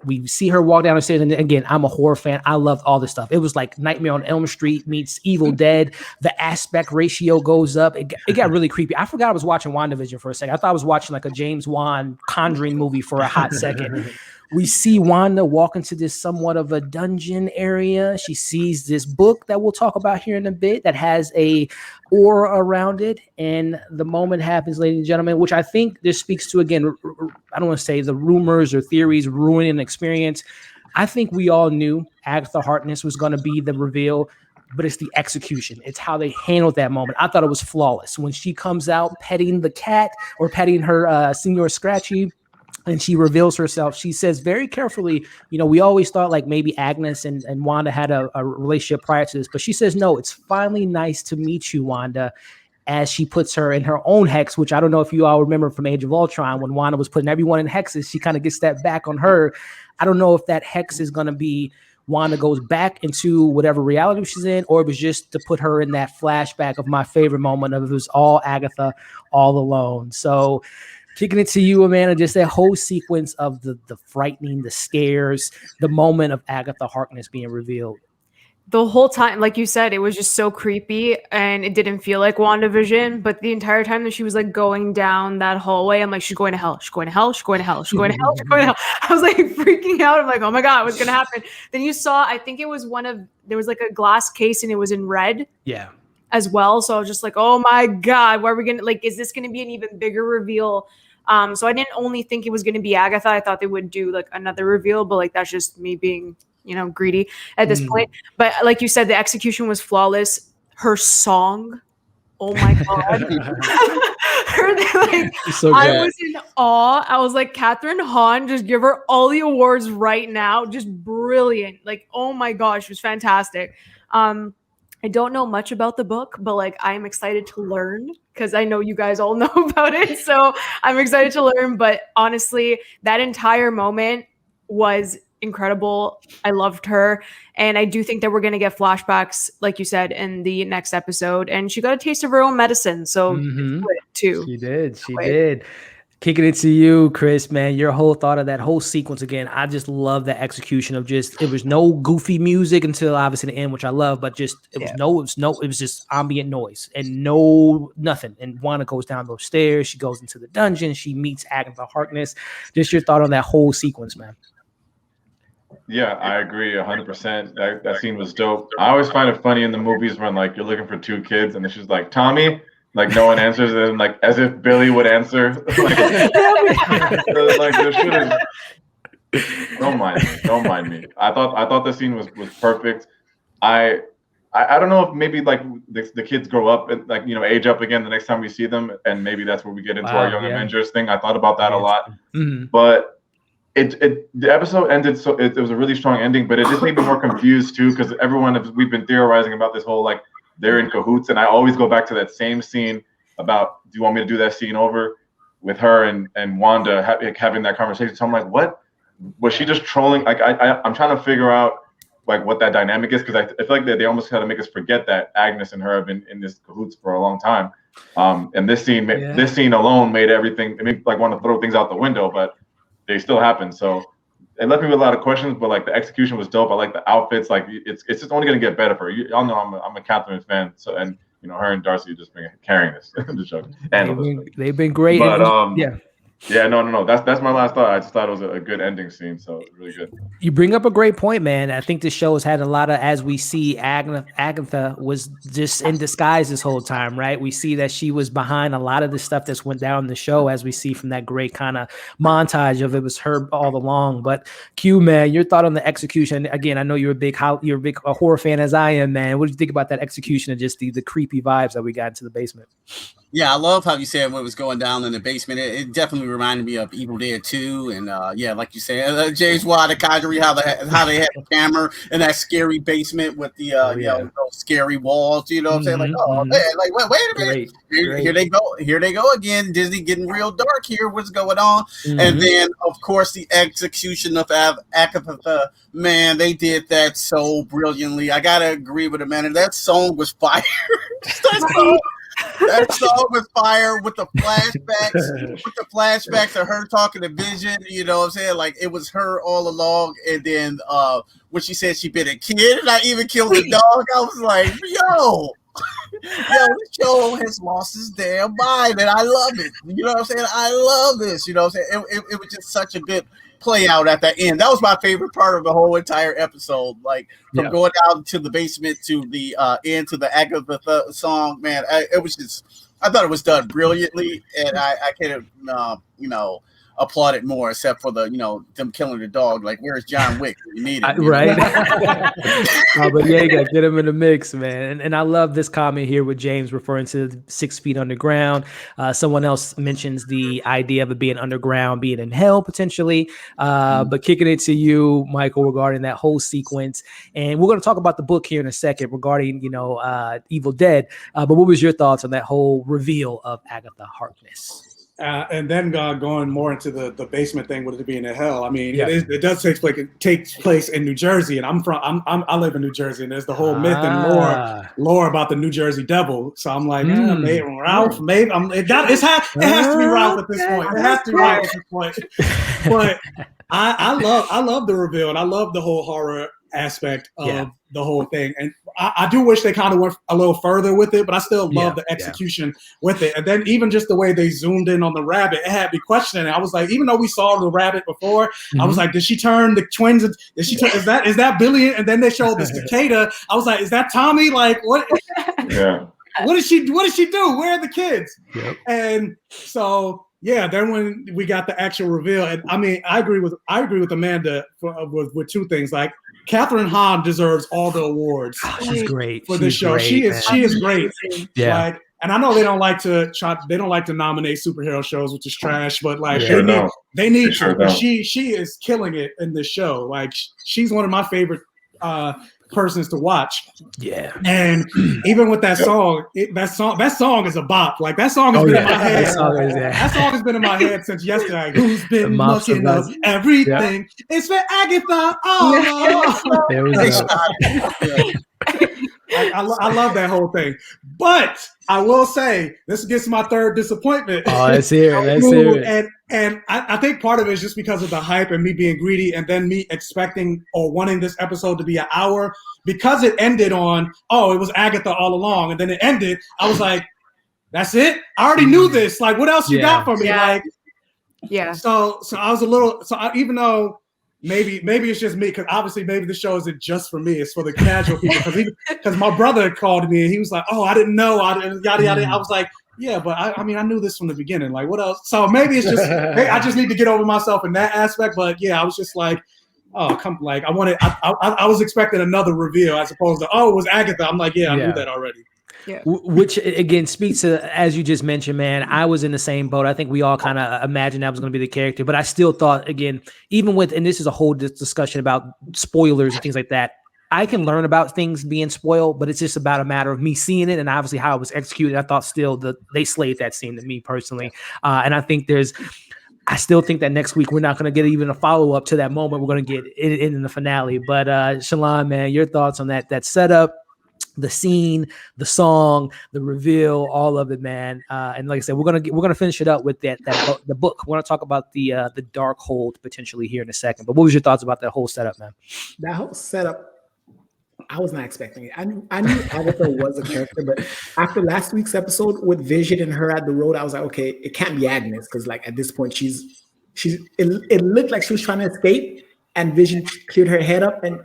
we see her walk down the stairs, and again, I'm a horror fan. I loved all this stuff. It was like Nightmare on Elm Street meets Evil Dead. The aspect ratio goes up. It got really creepy. I forgot I was watching WandaVision for a second. I thought I was watching like a James Wan Conjuring movie for a hot second. We see Wanda walk into this somewhat of a dungeon area. She sees this book that we'll talk about here in a bit that has a aura around it. And the moment happens, ladies and gentlemen, which I think this speaks to, again, I don't want to say the rumors or theories ruining the experience. I think we all knew Agatha Harkness was going to be the reveal, but it's the execution. It's how they handled that moment. I thought it was flawless. When she comes out petting the cat or petting her Senor Scratchy, and she reveals herself, she says very carefully, we always thought like maybe Agnes and Wanda had a relationship prior to this, but she says, no, it's finally nice to meet you, Wanda, as she puts her in her own hex, which I don't know if you all remember from Age of Ultron, when Wanda was putting everyone in hexes, she kind of gets that back on her. I don't know if that hex is going to be Wanda goes back into whatever reality she's in, or it was just to put her in that flashback of my favorite moment of it was all Agatha all alone. So kicking it to you, Amanda, just that whole sequence of the frightening, the scares, the moment of Agatha Harkness being revealed. The whole time, like you said, it was just so creepy and it didn't feel like WandaVision, but the entire time that she was like going down that hallway, I'm like, she's going to hell, she's going to hell, she's going to hell, she's going to hell, she's going to hell. I was like freaking out. I'm like, oh my God, what's going to happen? Then you saw, I think it was there was like a glass case and it was in red. Yeah. As well. So I was just like, oh my God, where are we going to, like, is this going to be an even bigger reveal? So I didn't only think it was going to be Agatha. I thought they would do like another reveal, but like, that's just me being, greedy at this point. But like you said, the execution was flawless. Her song, oh my God. I was in awe. I was like, Catherine Hahn, just give her all the awards right now. Just brilliant. Like, oh my gosh, it was fantastic. I don't know much about the book, but like I am excited to learn because I know you guys all know about it. So I'm excited to learn. But honestly, that entire moment was incredible. I loved her. And I do think that we're going to get flashbacks, like you said, in the next episode. And she got a taste of her own medicine. So too. She did. Kicking it to you, Chris, man, your whole thought of that whole sequence again. I just love the execution of it was no goofy music until obviously the end, which I love, but just it was just ambient noise and nothing. And Wanda goes down those stairs, she goes into the dungeon, she meets Agatha Harkness. Just your thought on that whole sequence, man. Yeah, I agree 100%. That scene was dope. I always find it funny in the movies when like you're looking for two kids and it's just like Tommy. Like no one answers it, like as if Billy would answer. Like this shit is. Don't mind me. I thought the scene was perfect. I don't know if maybe like the kids grow up and like age up again the next time we see them, and maybe that's where we get into our Young Avengers thing. I thought about that a lot, but the episode ended so it was a really strong ending, but it just made me more confused too because we've been theorizing about this whole like. They're in cahoots, and I always go back to that same scene about, do you want me to do that scene over with her and Wanda having that conversation? So I'm like, what? Was she just trolling? Like, I'm trying to figure out like what that dynamic is because I feel like they almost kind of make us forget that Agnes and her have been in this cahoots for a long time. And this scene alone made everything. It made me like want to throw things out the window, but they still happen. So. It left me with a lot of questions, but like the execution was dope. I like the outfits. Like it's just only gonna get better for her. Y'all know I'm a Catherine fan, so and her and Darcy just been carrying this. They've been great. But yeah, no. That's my last thought. I just thought it was a good ending scene, so it was really good. You bring up a great point, man. I think this show has had a lot of, as we see, Agatha was just in disguise this whole time, right? We see that she was behind a lot of the stuff that's went down in the show, as we see from that great kind of montage of it was her all along. But Q, man, your thought on the execution? Again, I know you're a big horror fan as I am, man. What did you think about that execution and just the creepy vibes that we got into the basement? Yeah, I love how you said what was going down in the basement. It definitely reminded me of Evil Dead 2. And yeah, like you said, James Wan, the Conjuring, how they had the camera in that scary basement with the those scary walls. You know what I'm saying? Like, oh man, like wait a minute, here they go again. Disney getting real dark here. What's going on? And then of course the execution of Agatha. Man, they did that so brilliantly. I gotta agree with Amanda. That song was fire. That song was fire with the flashbacks of her talking to Vision. You know what I'm saying? Like it was her all along. And then when she said she been a kid and I even killed the dog, I was like, yo, the show has lost its damn mind, and I love it. You know what I'm saying? I love this. You know what I'm saying? It was just such a good play out at the end. That was my favorite part of the whole entire episode. Like from going out to the basement to the end to the Agatha song, man. I thought it was done brilliantly, and I can't applaud it more, except for the them killing the dog. Like, where's John Wick? You need it, right? But yeah, you gotta get him in the mix, man. And I love this comment here with James referring to 6 feet underground. Someone else mentions the idea of it being underground, being in hell potentially. But kicking it to you, Michael, regarding that whole sequence, and we're gonna talk about the book here in a second regarding Evil Dead. But what was your thoughts on that whole reveal of Agatha Harkness? And then going more into the basement thing with it being in hell. I mean, it does take place in New Jersey, and I live in New Jersey, and there's the whole myth and lore about the New Jersey Devil. So I'm like, maybe Ralph, maybe it has to be Ralph at this point. It has to be Ralph at this point. But I love the reveal, and I love the whole horror aspect of the whole thing, and I do wish they kind of went a little further with it, but I still love the execution with it. And then even just the way they zoomed in on the rabbit, it had me questioning it. I was like, even though we saw the rabbit before, I was like, did she turn the twins? Did she turn, is that Billy? And then they showed the cicada. I was like, is that Tommy? Like, what? Yeah. What did she do? Where are the kids? Yep. And so then when we got the actual reveal, and I mean, I agree with Amanda with two things. Like, Catherine Hahn deserves all the awards. Oh, she's great for this show. She is great. Yeah. Like, and I know they don't like to nominate superhero shows, which is trash. But like they need. She is killing it in this show. Like, she's one of my favorite persons to watch. Yeah. And even with that song, that song is a bop. Like, that song has been in my head. That song has been in my head since yesterday. Who's been mucking up everything? It's for Agatha. Oh, there we go. I love that whole thing. But I will say, this gets my third disappointment. Oh, let's hear it. And I think part of it is just because of the hype and me being greedy, and then me expecting or wanting this episode to be an hour. Because it ended on, it was Agatha all along, and then it ended, I was like, that's it? I already knew this. Like, what else you got for me? Like, So I was a little, even though maybe it's just me, because obviously maybe the show isn't just for me, it's for the casual people. Because my brother called me and he was like, I didn't know, yada yada. I was like, yeah, but I mean, I knew this from the beginning. Like, what else? So maybe it's just, I just need to get over myself in that aspect. But yeah, I was just like, I was expecting another reveal as opposed to, it was Agatha. I'm like, I knew that already. Yeah. Which again speaks to, as you just mentioned, man, I was in the same boat. I think we all kind of imagined that was going to be the character, but I still thought, again, even with, and this is a whole discussion about spoilers and things like that, I can learn about things being spoiled, but it's just about a matter of me seeing it and obviously how it was executed. I thought still they slayed that scene to me personally. And I still think that next week we're not going to get even a follow-up to that moment. We're going to get it in the finale. But Shalon, man, your thoughts on that setup, the scene, the song, the reveal, all of it, man. And like I said, we're gonna finish it up with the book. We're gonna talk about the dark hold potentially here in a second. But what was your thoughts about that whole setup, man? That whole setup, I was not expecting it. I knew Agatha was a character, but after last week's episode with Vision and her at the road, I was like, okay, it can't be Agnes, because like at this point it looked like she was trying to escape, and Vision cleared her head up, and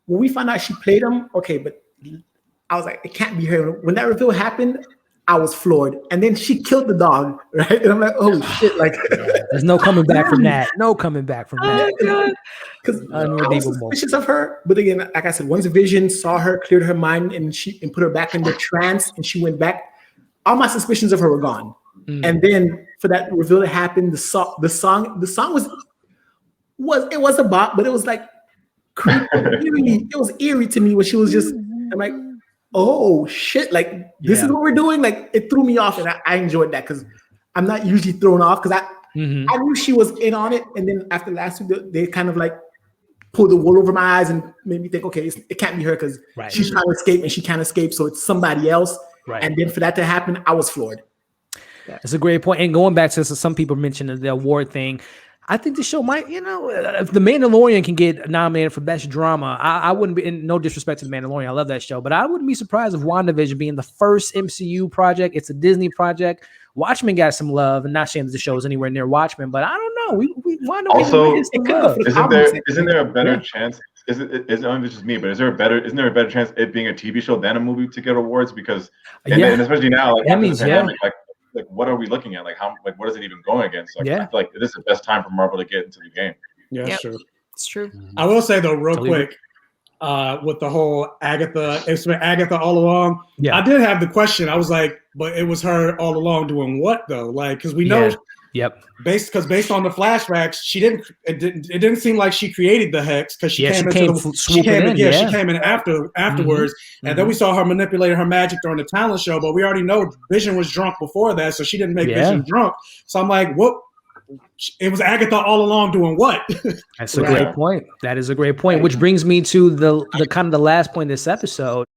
when we found out she played him, okay, but I was like, it can't be her. When that reveal happened, I was floored. And then she killed the dog, right? And I'm like, oh shit! Like, there's no coming back from that. No coming back from that. Because I was suspicious of her, but again, like I said, once Vision saw her, cleared her mind, and put her back in the trance, and she went back, all my suspicions of her were gone. And then for that reveal to happen, the song was a bop, but it was like creepy. It was eerie to me when she was just. I'm like, oh shit! Like, this is what we're doing. Like, it threw me off, and I enjoyed that, because I'm not usually thrown off, because I knew she was in on it, and then after last week they kind of like pulled the wool over my eyes and made me think, okay, it can't be her, because she's trying to escape and she can't escape, so it's somebody else. Right. And then for that to happen, I was floored. That's a great point. And going back to some people mentioned the award thing, I think the show might, if The Mandalorian can get nominated for best drama, I wouldn't be, in no disrespect to The Mandalorian, I love that show, but I wouldn't be surprised if WandaVision being the first MCU project, it's a Disney project. Watchmen got some love, and not saying that the show is anywhere near Watchmen, but I don't know. We WandaVision also, isn't there a better chance? Isn't this just me? But isn't there a better chance it being a TV show than a movie to get awards? Because and especially now, like after the pandemic, like what are we looking at? Like what is it even going against? Like, I feel like this is the best time for Marvel to get into the game. Yeah, sure. It's true. I will say though, real quick, with the whole Agatha, it's been Agatha all along. Yeah, I did have the question. I was like, but it was her all along doing what though? Like, because we know, based on the flashbacks, it didn't seem like she created the hex because she came in afterwards, and then we saw her manipulating her magic during the talent show. But we already know Vision was drunk before that, so she didn't make Vision drunk. So I'm like, what? It was Agatha all along doing what? That's a great point. That is a great point, which brings me to the kind of the last point of this episode.